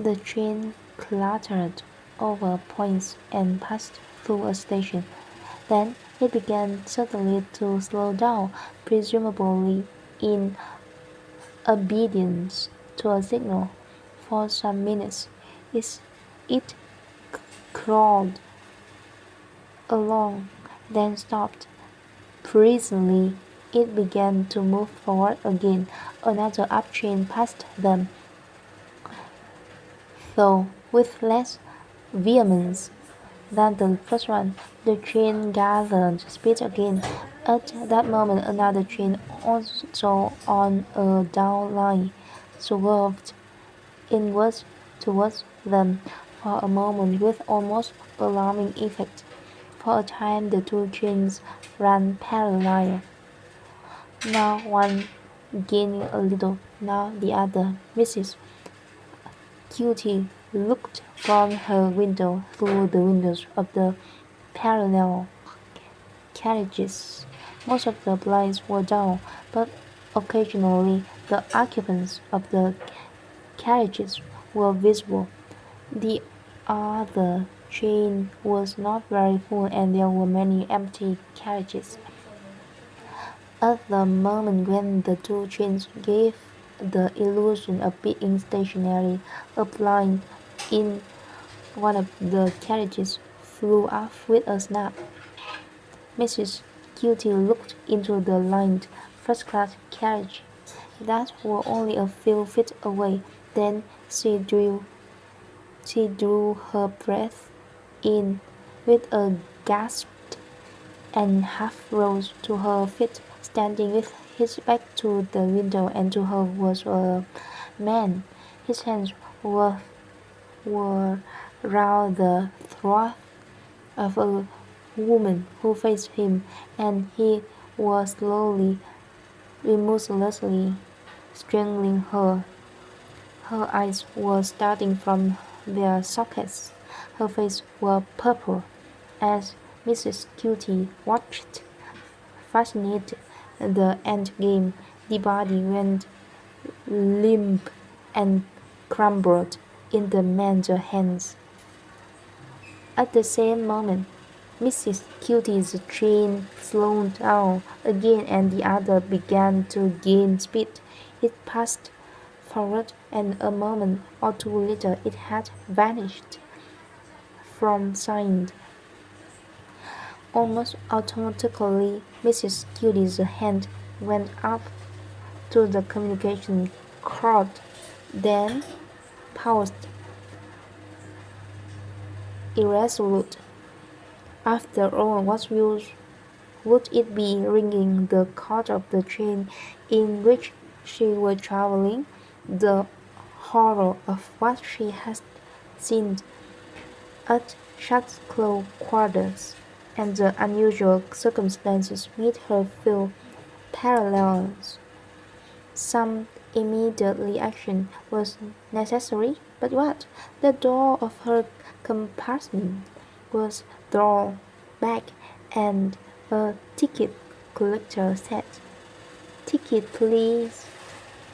The train clattered over points and passed through a station. Then it began suddenly to slow down, presumably in obedience to a signal. For some minutes it crawled along, then stopped. Presently it began to move forward again. Another up-train passed them, though with less vehemence than the first one. The train gathered speed again. At that moment another train, also on a down line, swerved inwards towards them for a moment with almost alarming effect. For a time the two trains ran parallel, now one gaining a little, now the other. Mrs. Cutie looked from her window through the windows of the parallel carriages. Most of the blinds were down, but occasionally the occupants of the carriages were visible. The other train was not very full, and there were many empty carriages. At the moment when the two trains gave the illusion of being stationary, a blind in one of the carriages flew off with a snap. Mrs. Cutie looked into the lined first-class carriage that were only a few feet away. Then she drew her breath in with a gasp and half rose to her feet. Standing with his back to the window and to her was a man. His hands were round the throat of a woman who faced him, and he was slowly, remorselessly strangling her. Her eyes were starting from their sockets. Her face was purple. As Mrs. Cutie watched, fascinated, the end game, the body went limp and crumbled in the man's hands. At the same moment, Mrs. Cutie's train slowed down again and the other began to gain speed. It passed forward, and a moment or two later it had vanished from sight. Almost automatically, Mrs. Cutie's hand went up to the communication cord, then paused, irresolute. After all, what use would it be ringing the cord of the train in which she was travelling? The horror of what she had seen at Chatsclaw quarters, and the unusual circumstances made her feel paralyzed. Some immediate reaction was necessary, but what? The door of her compartment was drawn back, and a ticket collector said, "Ticket, please."